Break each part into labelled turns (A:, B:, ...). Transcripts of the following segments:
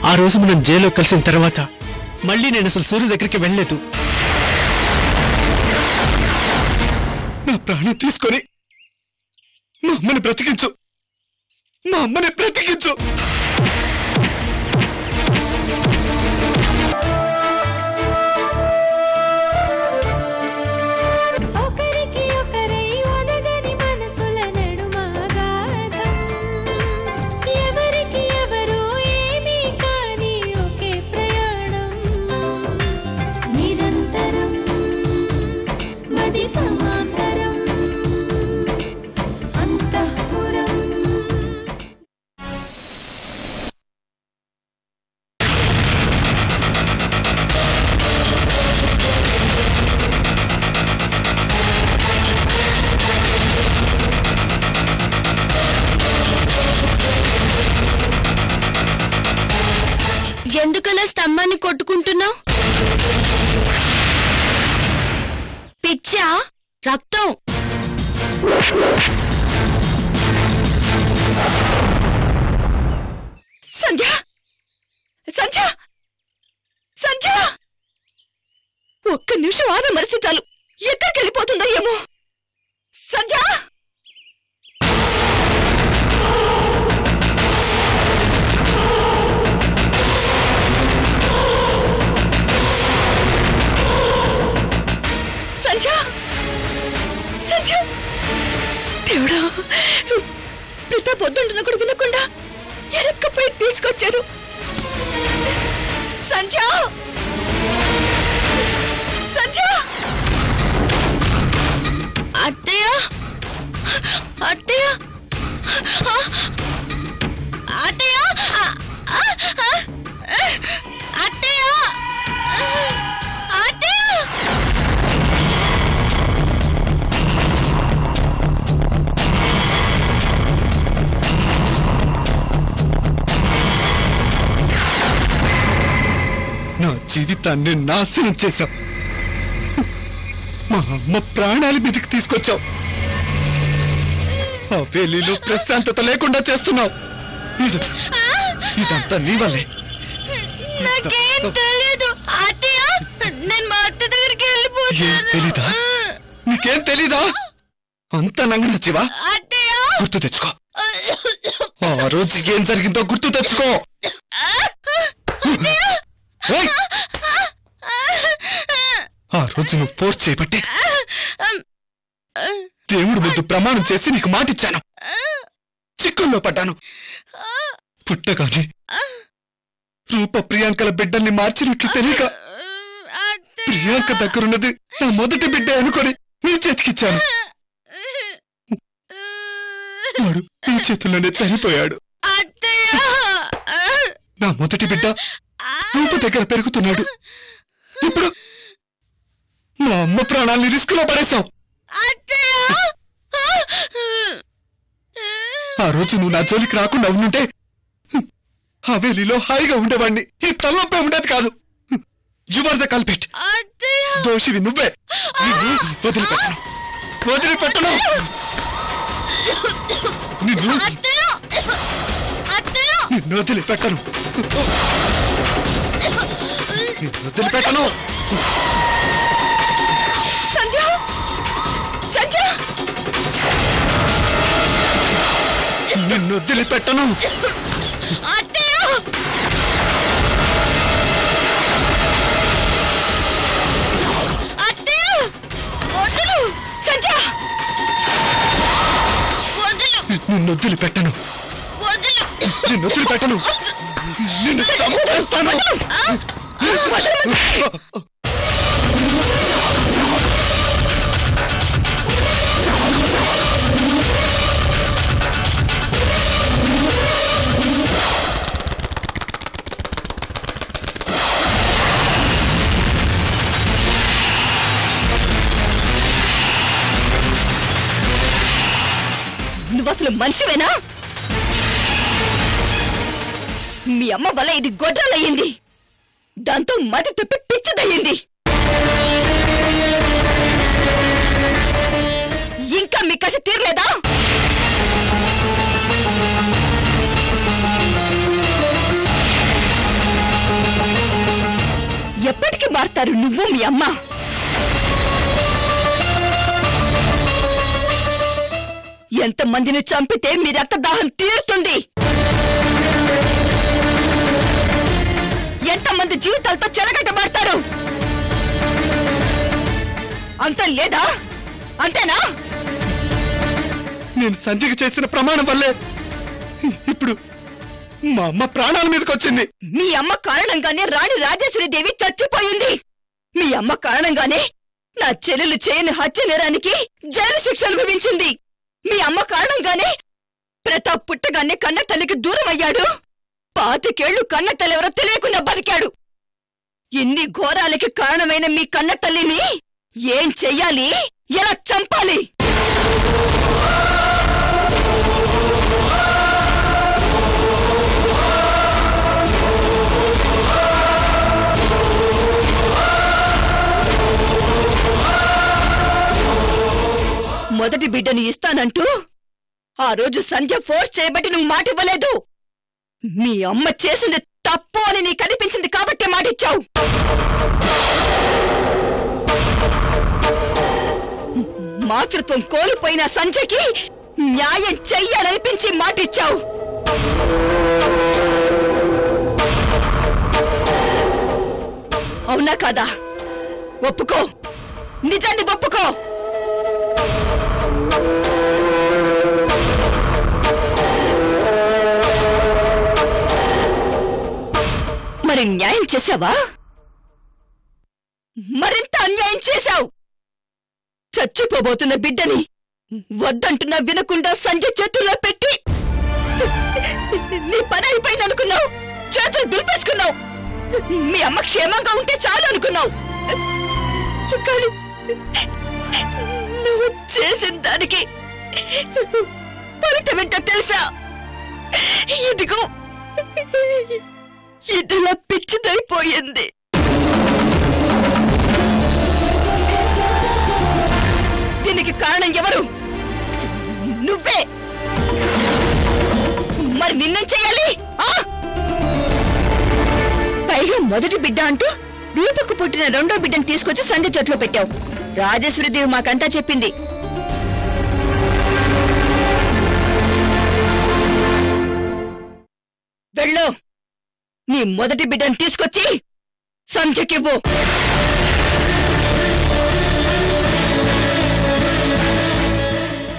A: ఆ రోజు మనం జైల్లో కలిసిన తర్వాత మళ్ళీ నేను అసలు సూర్య దగ్గరికి వెళ్ళలేదు. నా ప్రాణం తీసుకొని మా అమ్మని బ్రతికించు, మా అమ్మని బ్రతికించు.
B: ఎందుకలా స్తంభాన్ని కొట్టుకుంటున్నావు? పిచ్చా? రక్తం.
C: సంధ్య, సంధ్య, సంధ్య! ఒక్క నిమిషం ఆగా మరిసి చాలు, ఎక్కడికి వెళ్ళిపోతుందో ఏమో. సంధ్య! సంధ్య! సంధ్య! దేవుడా, పిత పొద్దుంటున్న కూడా వినకుండా ఎరక్కపోయి తీసుకొచ్చారు. సంధ్య! సంధ్య!
B: అత్తయ్య, అత్తయ్య, అత్తయ్య, అత్తయ్య, అత్తయ్య!
A: నా జీవితాన్ని నాశనం చేశావు. మా అమ్మ ప్రాణాల మీదకి తీసుకొచ్చావు. ఆ వేలిలో ప్రశాంతత లేకుండా చేస్తున్నావు. ఇదంతా నీ వల్లే.
B: నాకేం తెలీదు అత్తయ్య, నేను మా అత్త దగ్గరికి వెళ్ళిపోతాను.
A: తెలీదా? నీకేం తెలీదా? అంత నంగనచ్చివా? గుర్తు తెచ్చుకో. ఆ రోజు ఏం జరిగిందో గుర్తు తెచ్చుకో. ఆ రోజు నువ్వు ఫోర్స్ చేయబట్టి దేవుడి ముందు ప్రమాణం చేసి నీకు మాటిచ్చాను. చిక్కుల్లో పడ్డాను. పుట్టగానే రూప ప్రియాంకల బిడ్డల్ని మార్చినట్లు తెలియక ప్రియాంక దగ్గరున్నది నా మొదటి బిడ్డ అనుకొని నీ చేతికిచ్చాను. వాడు నీ చేతుల్లోనే చనిపోయాడు. నా మొదటి బిడ్డ రూప దగ్గర పెరుగుతున్నాడు. ఇప్పుడు మా అమ్మ ప్రాణాల్ని రిస్క్ లో పడేశావు. ఆ రోజు నువ్వు నా జోలికి రాకుండా ఉండుంటే హవేలీలో హాయిగా ఉండేవాడిని. ఈ తలనొప్పే ఉండేది కాదు. Your the కల్పిట్. దోషివి నువ్వే. వదిలిపెట్టను, వదిలిపెట్టను. నిన్ను వదిలిపెట్టను, వదిలిపెట్టను.
C: సంధ్య! సంధ్య!
A: నిన్ను వదిలిపెట్టను. నిన్ను వదిలిపెట్టను, నిన్ను వదిలిపెట్టను. నిన్ను చంపేస్తాను.
C: నువ్వు అసలు మనిషివేనా? మీ అమ్మ వల్ల ఇది గొడ్రాలయ్యింది. దాంతో మతి తప్పి పిచ్చిదయ్యింది. ఇంకా మీ కసి తీరలేదా? మారతారు నువ్వు మీ అమ్మ. ఎంతమందిని చంపితే మీ రక్తదాహం తీరుతుంది? ఎంతమంది జీవితాలతో చెలగట్టబడతారు? అంతం లేదా? అంతేనా?
A: నేను సంజయ్కి చేసిన ప్రమాణం వల్లే ఇప్పుడు మా అమ్మ ప్రాణాల మీదకి వచ్చింది.
C: మీ అమ్మ కారణంగానే రాణి రాజేశ్వరీదేవి చచ్చిపోయింది. మీ అమ్మ కారణంగానే నా చెల్లెలు చేయని హత్య నేరానికి జైలు శిక్ష అనుభవించింది. మీ అమ్మ కారణంగానే ప్రతాప్ పుట్టగానే కన్న తల్లికి దూరం అయ్యాడు. 25 ఏళ్లు కన్న తల్లెవరో తెలియకుండా బతికాడు. ఇన్ని ఘోరాలకి కారణమైన మీ కన్న తల్లిని ఏం చెయ్యాలి? ఎలా చంపాలి? మొదటి బిడ్డని ఇస్తానంటూ ఆ రోజు సంధ్య ఫోర్స్ చేయబట్టి నువ్వు మాట ఇవ్వలేదు. మీ అమ్మ చేసింది తప్పు అని నీకు కనిపించింది కాబట్టి మాటిచ్చావు. మాతృత్వం కోల్పోయిన సంధ్యకి న్యాయం చెయ్యాలనిపించి మాటిచ్చావు. అవునా కాదా? ఒప్పుకో, నిజాన్ని ఒప్పుకో. మరి న్యాయం చేశావా? మరింత అన్యాయం చేశావు. చచ్చిపోబోతున్న బిడ్డని వద్దంటున్నా వినకుండా సంజయ్ చేతుల్లో పెట్టి నీ పని అయిపోయిందనుకున్నావు. చేతులు దులిపేసుకున్నావు. మీ అమ్మ క్షేమంగా ఉంటే చాలు అనుకున్నావు. కానీ నువ్వు చేసిన దానికి ఫలితం ఏంటో తెలుసా? ఇదిగో ఇదిలా పిచ్చిదైపోయింది. దీనికి కారణం ఎవరు? నువ్వే. మరి నిన్నేం చెయ్యాలి? పైగా మొదటి బిడ్డ అంటూ రూపకు పుట్టిన రెండో బిడ్డను తీసుకొచ్చి సంజయ్ చెట్లో పెట్టావు. రాజేశ్వరీదేవి మాకంతా చెప్పింది. వెళ్ళు, నీ మొదటి బిడ్డను తీసుకొచ్చి సంజయ్కివ్వు.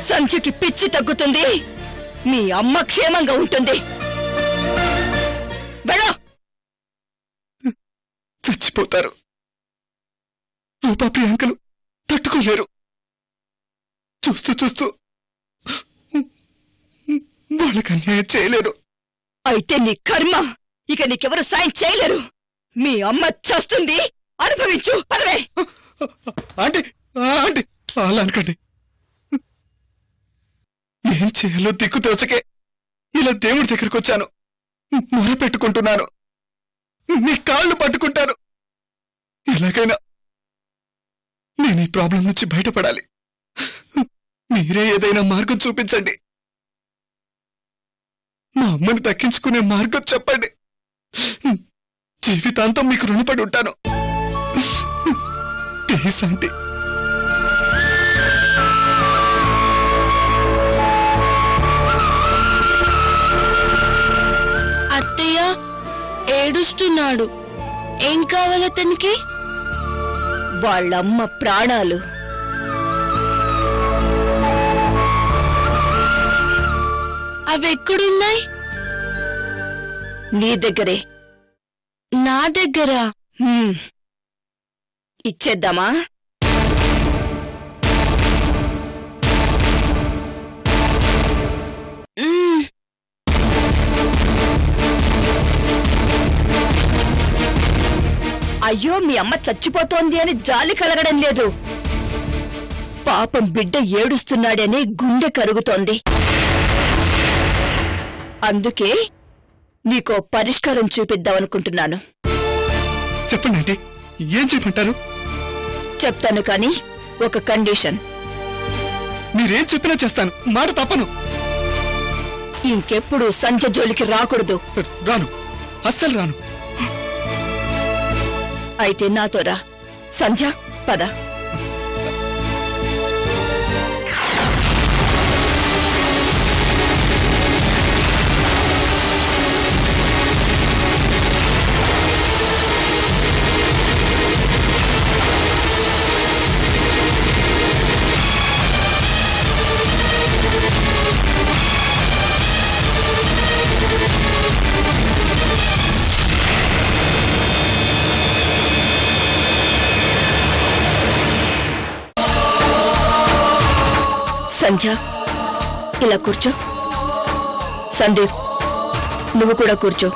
C: సంజయ్కి పిచ్చి తగ్గుతుంది. మీ అమ్మ క్షేమంగా ఉంటుంది. వెళ్ళు.
A: చచ్చిపోతారు. రూపా ప్రియాంకలు తట్టుకోలేరు. చూస్తూ చూస్తూ వాళ్ళకి అన్యాయం చేయలేరు.
C: అయితే నీ కర్మ. ఇక నీకెవరు సాయం చేయలేరు. మీ అమ్మ చస్తుంది, అనుభవించు. పదవే.
A: ఆంటీ ఆంటీ అలా అనకండి. ఏం చేయాలో దిక్కు తోచకే ఇలా దేవుడి దగ్గరికి వచ్చాను. మొర పెట్టుకుంటున్నాను. నీ కాళ్ళు పట్టుకుంటాను. ఎలాగైనా నేను ఈ ప్రాబ్లం నుంచి బయటపడాలి. మీరే ఏదైనా మార్గం చూపించండి. మా అమ్మని దక్కించుకునే మార్గం చెప్పండి. జీవితాంతం మీకు రుణపడి ఉంటాను. Please aunty.
B: అత్తయ్య ఏడుస్తున్నాడు. ఏం కావాలి అతనికి?
C: వాళ్ళమ్మ ప్రాణాలు.
B: అవి ఎక్కడున్నాయి?
C: నీ దగ్గరే.
B: నా దగ్గర?
C: ఇచ్చేద్దామా? అయ్యో, మీ అమ్మ చచ్చిపోతోంది అని జాలి కలగడం లేదు. పాపం బిడ్డ ఏడుస్తున్నాడని గుండె కరుగుతోంది. అందుకే నీకో పరిష్కారం చూపిద్దామనుకుంటున్నాను.
A: చెప్పండి ఆంటీ, ఏం చెప్పంటారు?
C: చెప్తాను, కానీ ఒక కండిషన్.
A: మీరేం చెప్పినా చేస్తాను. మాట తప్పను.
C: ఇంకెప్పుడు సంజయ్ జోలికి రాకూడదు.
A: రాను, అస్సలు రాను.
C: అయితే నాతో రా. సంధ్య, పద. సంధ్య, ఇలా కూర్చో. సందీప్, నువ్వు కూడా కూర్చో.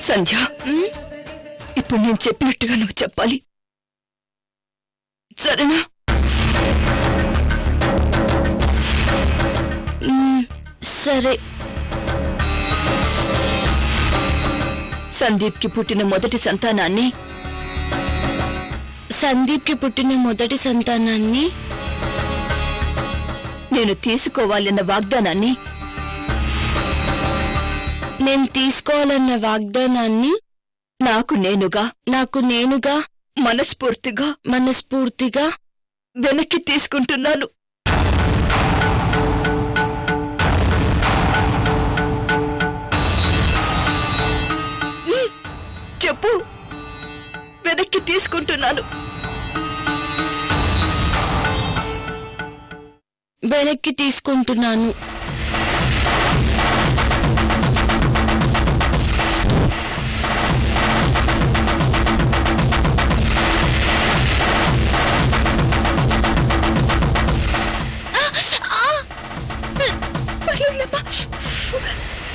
C: సంధ్య, ఇప్పుడు నేను చెప్పినట్టుగా నువ్వు చెప్పాలి, సరేనా?
B: సరే.
C: సందీప్కి పుట్టిన మొదటి సంతానాన్ని నేను తీసుకోవాలన్న వాగ్దానాన్ని నాకు నేనుగా మనస్ఫూర్తిగా వెనక్కి తీసుకుంటున్నాను. చెప్పు. వెనక్కి తీసుకుంటున్నాను.
B: వెనక్కి తీసుకుంటున్నాను.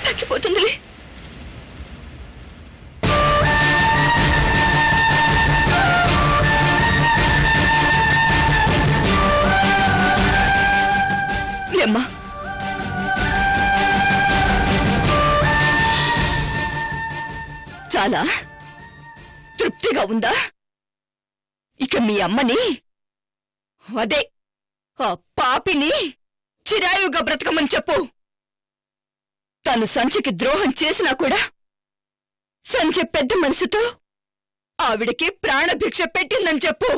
C: తగ్గిపోతుంది. లేమ్మా. చాలా తృప్తిగా ఉందా? ఇక మీ అమ్మని, అదే ఆ పాపిని చిరాయుగా బ్రతకమని చెప్పు. తాను సంధ్యకి ద్రోహం చేసినా కూడా సంధ్య పెద్ద మనసుతో ఆవిడకి ప్రాణభిక్ష పెట్టిందని చెప్పు.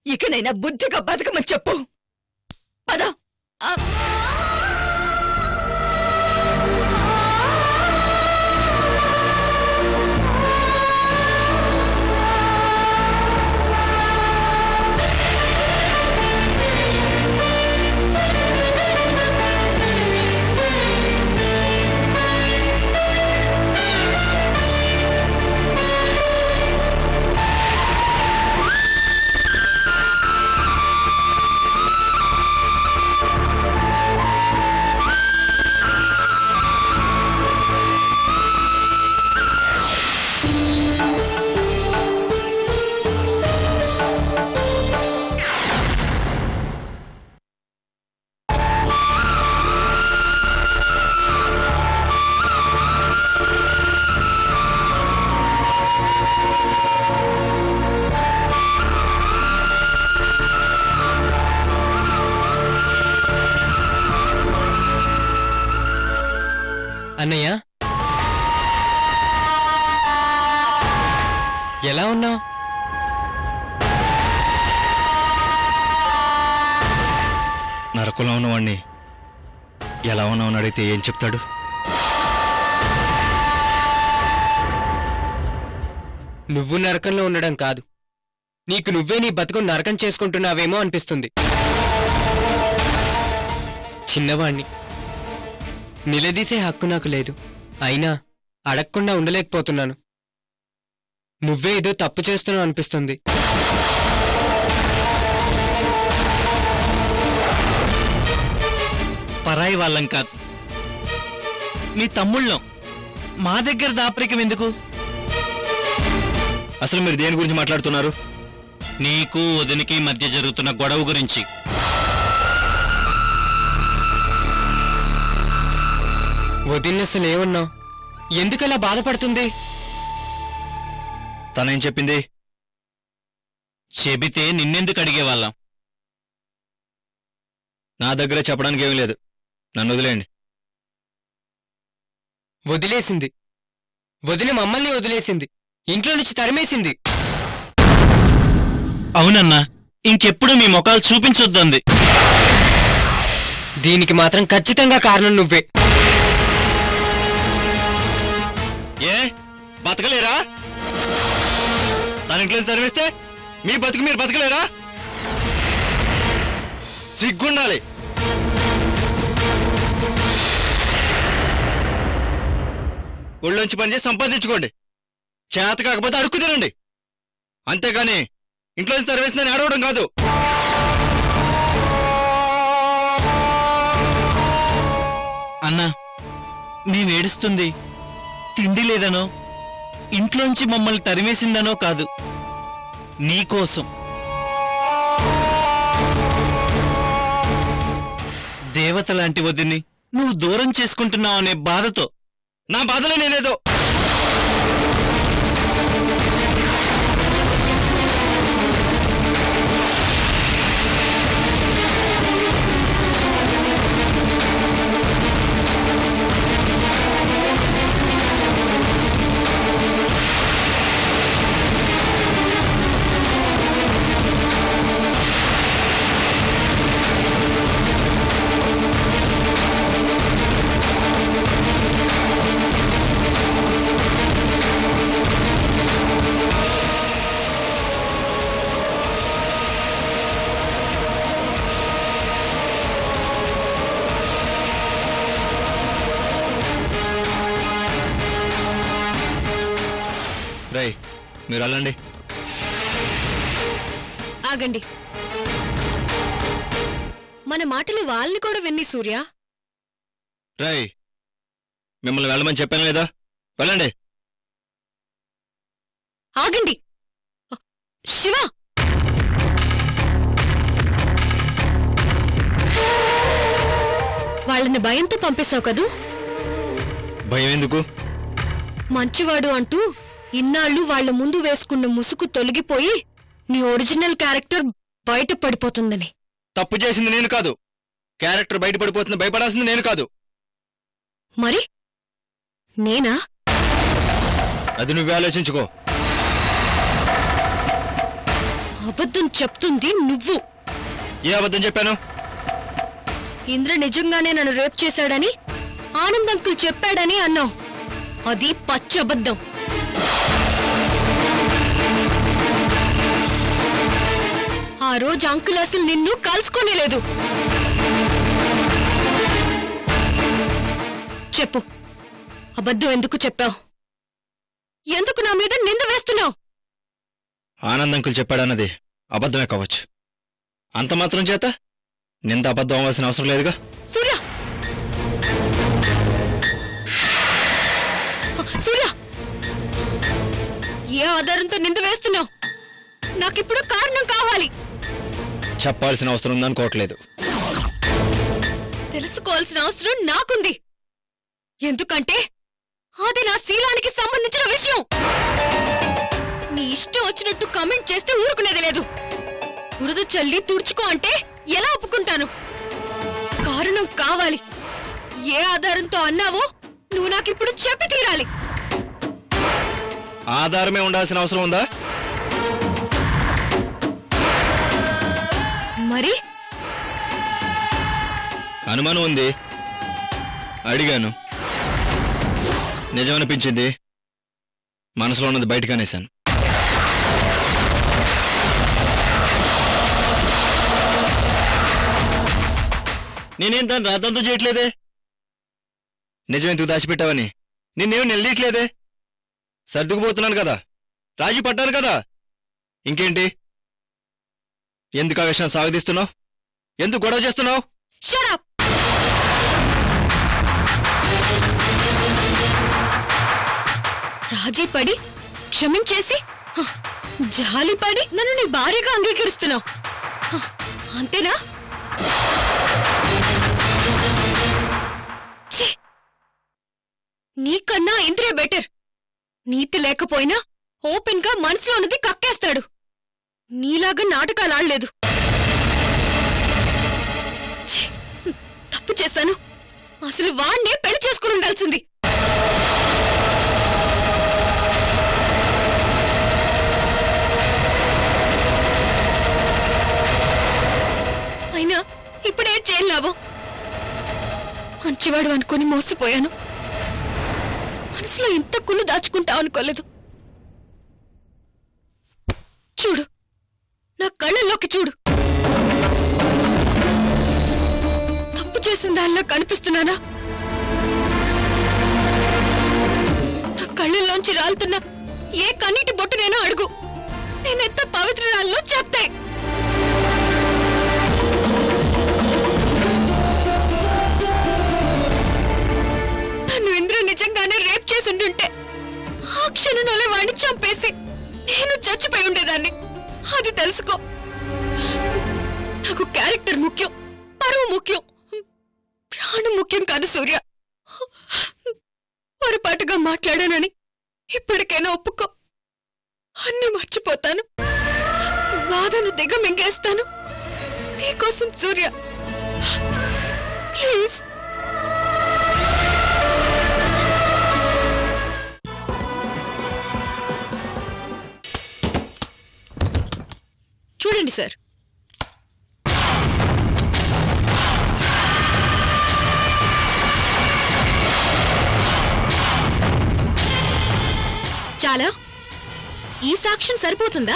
C: ఇకనైనా బుద్ధిగా బతకమని చెప్పు. పద.
D: అన్నయ్య, ఎలా ఉన్నావు?
A: నరకంలో ఉన్నవాణ్ణి ఎలా ఉన్నావు అడిగితే ఏం చెప్తాడు?
D: నువ్వు నరకంలో ఉండడం కాదు, నీకు నువ్వే నీ బతుకుని నరకం చేసుకుంటున్నావేమో అనిపిస్తుంది. చిన్నవాణ్ణి, నిలదీసే హక్కు నాకు లేదు. అయినా అడగకుండా ఉండలేకపోతున్నాను. నువ్వే ఏదో తప్పు చేస్తున్నావు అనిపిస్తుంది.
E: పరాయి వాళ్ళం కాదు, మీ తమ్ముళ్ళం. మా దగ్గర దాపరికం ఎందుకు?
A: అసలు మీరు దేని గురించి మాట్లాడుతున్నారు?
E: నీకు వదినికి మధ్య జరుగుతున్న గొడవ గురించి.
D: వదిన అసలు ఏమన్నావు? ఎందుకలా బాధపడుతుంది?
A: తనేం చెప్పింది?
E: చెబితే నిన్నెందుకు అడిగేవాళ్ళం?
A: నా దగ్గర చెప్పడానికి ఏమీ లేదు, నన్ను వదిలేయండి.
D: వదిలేసింది. వదిన మమ్మల్ని వదిలేసింది, ఇంట్లో నుంచి తరిమేసింది.
E: అవునన్నా, ఇంకెప్పుడు మీ ముఖాలు చూపించొద్దంది.
D: దీనికి మాత్రం ఖచ్చితంగా కారణం నువ్వే.
A: ఏ బతకలేరా? తన ఇంట్లో తరివేస్తే మీ బతుకు మీరు బతకలేరా? సిగ్గుండాలి. ఒళ్ళొంచి పని చేసి సంపాదించుకోండి, చేత కాకపోతే అడుక్కు తినండి, అంతేగాని ఇంట్లో తరివేసిందని ఆడవడం కాదు.
E: అన్నా, మేమేడుస్తుంది తిండి లేదనో, ఇంట్లోంచి మమ్మల్ని తరిమేసిందనో కాదు, నీకోసం. దేవత లాంటి వదిని నువ్వు దూరం చేసుకుంటున్నావు అనే బాధతో.
A: నా బాధలో నేనేదో రై, మీరు వెళ్ళండి.
B: ఆగండి. మన మాటలు వాళ్ళని కూడా విన్ని సూర్య.
A: రై, మిమ్మల్ని వెళ్ళమని చెప్పాను లేదా? వెళ్ళండి.
B: ఆగండి. శివ, వాళ్ళని భయంతో పంపేశావు కదూ?
A: భయం ఎందుకు?
B: మంచివాడు అంటూ ఇన్నాళ్ళు వాళ్ల ముందు వేసుకున్న ముసుగు తొలగిపోయి నీ ఒరిజినల్ క్యారెక్టర్ బయట పడిపోతుందని.
A: తప్పు చేసింది నేను కాదు, క్యారెక్టర్ బయటపడిపోతుంది భయపడాల్సింది నేను కాదు.
B: మరి నేనా?
A: అది నువ్వే ఆలోచించుకో.
B: అబద్ధం చెప్తుంది నువ్వు.
A: ఏ అబద్ధం చెప్పాను?
B: ఇంద్ర నిజంగానే నన్ను రేప్ చేశాడని ఆనంద్ అంకుల్ చెప్పాడని అన్నావు. అది పచ్చబద్ధం. ఆ రోజు అంకుల్ అసలు నిన్ను కలుసుకోనేలేదు. చెప్పు, అబద్ధం ఎందుకు చెప్పావు? ఎందుకు నా మీద నింద వేస్తున్నావు?
A: ఆనంద్ అంకుల్ చెప్పాడన్నది అబద్ధమే కావచ్చు, అంత మాత్రం చేత నింద అబద్ధం అవ్వాల్సిన అవసరం లేదుగా.
B: సూర్య, సూర్య, ఏ ఆధారంతో నింద వేస్తున్నావు? నాకిప్పుడు కారణం కావాలి.
A: చెప్పాల్సిన అవసరం ఉందనుకోవట్లేదు.
B: తెలుసుకోవాల్సిన అవసరం నాకుంది. ఎందుకంటే అది నా శీలానికి సంబంధించిన విషయం. నీ ఇష్టం వచ్చినట్టు కమెంట్ చేస్తే ఊరుకునేది లేదు. బురద చల్లి తుడుచుకో అంటే ఎలా ఒప్పుకుంటాను? కారణం కావాలి. ఏ ఆధారంతో అన్నావో నువ్వు నాకిప్పుడు చెప్పి తీరాలి.
A: ఆధారమే ఉండాల్సిన అవసరం ఉందా?
B: మరి
A: అనుమానం ఉంది, అడిగాను, నిజమనిపించింది, మనసులో ఉన్నది బయటకు అనేశాను. నేనేం దాన్ని రాతంతో చేయట్లేదే. నిజం ఎందుకు దాచిపెట్టావని నిన్నేం నిలదీయట్లేదే. సర్దుకుపోతున్నాను కదా, రాజీ పడ్డాను కదా. ఇంకేంటి? ఎందుకు ఆ విషయం సాగదీస్తున్నావు? ఎందుకు గొడవ చేస్తున్నావు?
B: Shut up! రాజీ పడి క్షమించేసి జాలిపడి నన్ను నీ భార్యగా అంగీకరిస్తున్నావు అంతేనా? నీకన్నా ఇంద్రే బెటర్. నీతి లేకపోయినా ఓపెన్ గా మనసులో ఉన్నది కక్కేస్తాడు. నీలాగా నాటకాలు ఆడలేదు. తప్పు చేశాను. అసలు వాణ్ణే పెళ్లి చేసుకుని ఉండాల్సింది. అయినా ఇప్పుడే చేయలేవు. మంచివాడు అనుకుని మోసపోయాను. మనసులో ఇంత కుళ్ళు దాచుకుంటావు అనుకోలేదు. చూడు, నా కళ్ళల్లోకి చూడు. తప్పు చేసిన దానిలో కనిపిస్తున్నానా? నా కళ్ళల్లోంచి రాలుతున్నా ఏ కన్నీటి బొట్టునైనా అడుగు. నేనెంత పవిత్రురాల్లో చెప్తాయి. నన్ను ఇంద్ర నిజంగానే రేప్ చేసి ఉంటుంటే ఆ క్షణంలోనే వాడిని చంపేసి నేను చచ్చిపోయి ఉండేదాన్ని. అది తెలుసుకో. నాకు క్యారెక్టర్ ముఖ్యం, పరువు ముఖ్యం, ప్రాణం ముఖ్యం కాదు సూర్య. పొరపాటుగా మాట్లాడానని ఇప్పటికైనా ఒప్పుకో. అన్ని మర్చిపోతాను, బాధను దిగమింగేస్తాను నీకోసం సూర్య. ప్లీజ్. చూడండి సార్, చాలా ఈ సాక్ష్యం సరిపోతుందా?